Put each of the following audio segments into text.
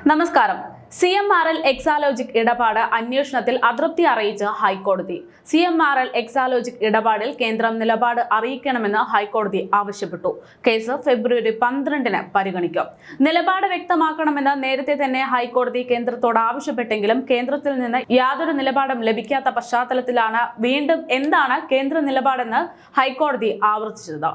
നമസ്കാരം. CMRL എക്സാലോജിക് ഇടപാട് അന്വേഷണത്തിൽ അതൃപ്തി അറിയിച്ച് ഹൈക്കോടതി. CMRL എക്സാലോജിക് ഇടപാടിൽ കേന്ദ്രം നിലപാട് അറിയിക്കണമെന്ന് ഹൈക്കോടതി ആവശ്യപ്പെട്ടു. കേസ് ഫെബ്രുവരി 12-ന് പരിഗണിക്കും. നിലപാട് വ്യക്തമാക്കണമെന്ന് നേരത്തെ തന്നെ ഹൈക്കോടതി കേന്ദ്രത്തോട് ആവശ്യപ്പെട്ടെങ്കിലും കേന്ദ്രത്തിൽ നിന്ന് യാതൊരു നിലപാടും ലഭിക്കാത്ത പശ്ചാത്തലത്തിലാണ് വീണ്ടും എന്താണ് കേന്ദ്ര നിലപാടെന്ന് ഹൈക്കോടതി ആവർത്തിച്ചത്.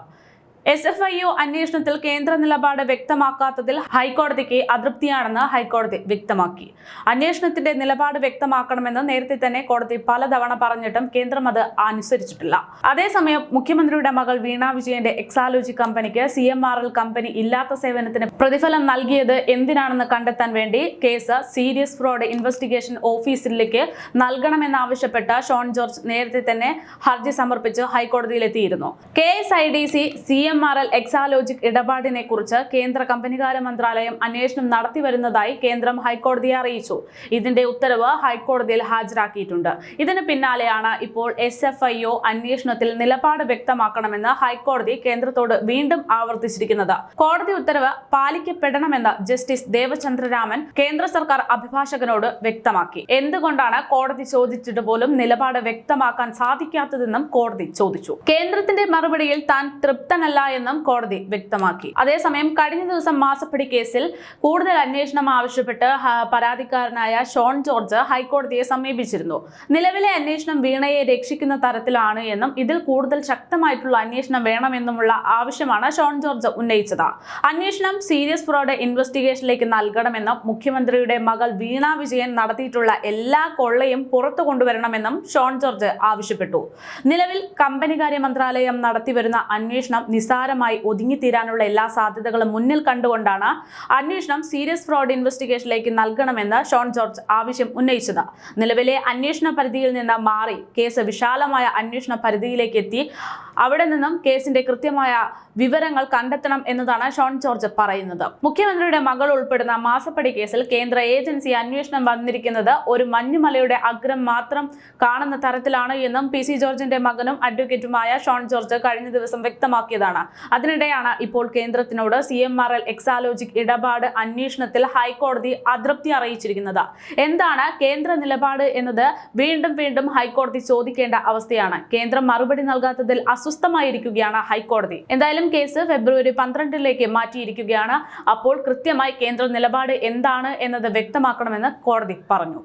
SFIO അന്വേഷണത്തിൽ കേന്ദ്ര നിലപാട് വ്യക്തമാക്കാത്തതിൽ ഹൈക്കോടതിക്ക് അതൃപ്തിയാണെന്ന് ഹൈക്കോടതി വ്യക്തമാക്കി. അന്വേഷണത്തിന്റെ നിലപാട് വ്യക്തമാക്കണമെന്ന് നേരത്തെ തന്നെ കോടതി പലതവണ പറഞ്ഞിട്ടും കേന്ദ്രം അത് അനുസരിച്ചിട്ടില്ല. അതേസമയം മുഖ്യമന്ത്രിയുടെ മകൾ വീണ വിജയന്റെ എക്സാലോജി കമ്പനിക്ക് CMRL കമ്പനി ഇല്ലാത്ത സേവനത്തിന് പ്രതിഫലം നൽകിയത് എന്തിനാണെന്ന് കണ്ടെത്താൻ വേണ്ടി കേസ് സീരിയസ് ഫ്രോഡ് ഇൻവെസ്റ്റിഗേഷൻ ഓഫീസിലേക്ക് നൽകണമെന്നാവശ്യപ്പെട്ട് ഷോൺ ജോർജ് നേരത്തെ തന്നെ ഹർജി സമർപ്പിച്ച് ഹൈക്കോടതിയിലെത്തിയിരുന്നു. KSIDC CMRL എക്സാലോജിക് ഇടപാടിനെ കുറിച്ച് കേന്ദ്ര കമ്പനികാര്യ മന്ത്രാലയം അന്വേഷണം നടത്തിവരുന്നതായി കേന്ദ്രം ഹൈക്കോടതിയെ അറിയിച്ചു. ഇതിന്റെ ഉത്തരവ് ഹൈക്കോടതിയിൽ ഹാജരാക്കിയിട്ടുണ്ട്. ഇതിന് പിന്നാലെയാണ് ഇപ്പോൾ SFIO അന്വേഷണത്തിൽ നിലപാട് വ്യക്തമാക്കണമെന്ന് ഹൈക്കോടതി കേന്ദ്രത്തോട് വീണ്ടും ആവർത്തിച്ചിരിക്കുന്നത്. കോടതി ഉത്തരവ് പാലിക്കപ്പെടണമെന്ന് ജസ്റ്റിസ് ദേവചന്ദ്രരാമൻ കേന്ദ്ര സർക്കാർ അഭിഭാഷകനോട് വ്യക്തമാക്കി. എന്തുകൊണ്ടാണ് കോടതി ചോദിച്ചിട്ട് പോലും നിലപാട് വ്യക്തമാക്കാൻ സാധിക്കാത്തതെന്നും കോടതി ചോദിച്ചു. കേന്ദ്രത്തിന്റെ മറുപടിയിൽ താൻ തൃപ്തനല്ല എന്നും കോടതി വ്യക്തമാക്കി. അതേസമയം കഴിഞ്ഞ ദിവസം മാസപ്പടി കേസിൽ കൂടുതൽ അന്വേഷണം ആവശ്യപ്പെട്ട് പരാതിക്കാരനായ ഷോൺ ജോർജ് ഹൈക്കോടതിയെ സമീപിച്ചിരുന്നു. നിലവിലെ അന്വേഷണം വീണയെ രക്ഷിക്കുന്ന തരത്തിലാണ് എന്നും ഇതിൽ കൂടുതൽ ശക്തമായിട്ടുള്ള അന്വേഷണം വേണമെന്നുമുള്ള ആവശ്യമാണ് ഷോൺ ജോർജ് ഉന്നയിച്ചത്. അന്വേഷണം സീരിയസ് ഫ്രോഡ് ഇൻവെസ്റ്റിഗേഷനിലേക്ക് നൽകണമെന്നും മുഖ്യമന്ത്രിയുടെ മകൾ വീണ വിജയൻ നടത്തിയിട്ടുള്ള എല്ലാ കൊള്ളയും പുറത്തു കൊണ്ടുവരണമെന്നും ഷോൺ ജോർജ് ആവശ്യപ്പെട്ടു. നിലവിൽ കമ്പനികാര്യ മന്ത്രാലയം നടത്തിവരുന്ന അന്വേഷണം നിസ്സാരമായി ഒതുങ്ങിത്തീരാനുള്ള എല്ലാ സാധ്യതകളും മുന്നിൽ കണ്ടുകൊണ്ടാണ് അന്വേഷണം സീരിയസ് ഫ്രോഡ് ഇൻവെസ്റ്റിഗേഷനിലേക്ക് നൽകണമെന്ന് ഷോൺ ജോർജ് ആവശ്യം ഉന്നയിച്ചത്. നിലവിലെ അന്വേഷണ പരിധിയിൽ നിന്ന് മാറി കേസ് വിശാലമായ അന്വേഷണ പരിധിയിലേക്ക് എത്തി അവിടെ നിന്നും കേസിന്റെ കൃത്യമായ വിവരങ്ങൾ കണ്ടെത്തണം എന്നതാണ് ഷോൺ ജോർജ് പറയുന്നത്. മുഖ്യമന്ത്രിയുടെ മകൾ ഉൾപ്പെടുന്ന മാസപ്പടി കേസിൽ കേന്ദ്ര ഏജൻസി അന്വേഷണം വന്നിരിക്കുന്നത് ഒരു മഞ്ഞുമലയുടെ അഗ്രം മാത്രം കാണുന്ന തരത്തിലാണ് എന്നും PC ജോർജിന്റെ മകനും അഡ്വക്കേറ്റുമായ ഷോൺ ജോർജ് കഴിഞ്ഞ ദിവസം വ്യക്തമാക്കിയതാണ്. അതിനിടെയാണ് ഇപ്പോൾ കേന്ദ്രത്തിനോട് CMRL എക്സാലോജിക് ഇടപാട് അന്വേഷണത്തിൽ ഹൈക്കോടതി അതൃപ്തി അറിയിച്ചിരിക്കുന്നത്. എന്താണ് കേന്ദ്ര നിലപാട് എന്നത് വീണ്ടും ഹൈക്കോടതി ചോദിക്കേണ്ട അവസ്ഥയാണ്. കേന്ദ്രം മറുപടി നൽകാത്തതിൽ അസ്വസ്ഥമായിരിക്കുകയാണ് ഹൈക്കോടതി. എന്തായാലും കേസ് ഫെബ്രുവരി 12-ലേക്ക് മാറ്റിയിരിക്കുകയാണ്. അപ്പോൾ കൃത്യമായി കേന്ദ്ര നിലപാട് എന്താണ് എന്നത് വ്യക്തമാക്കണമെന്ന് കോടതി പറഞ്ഞു.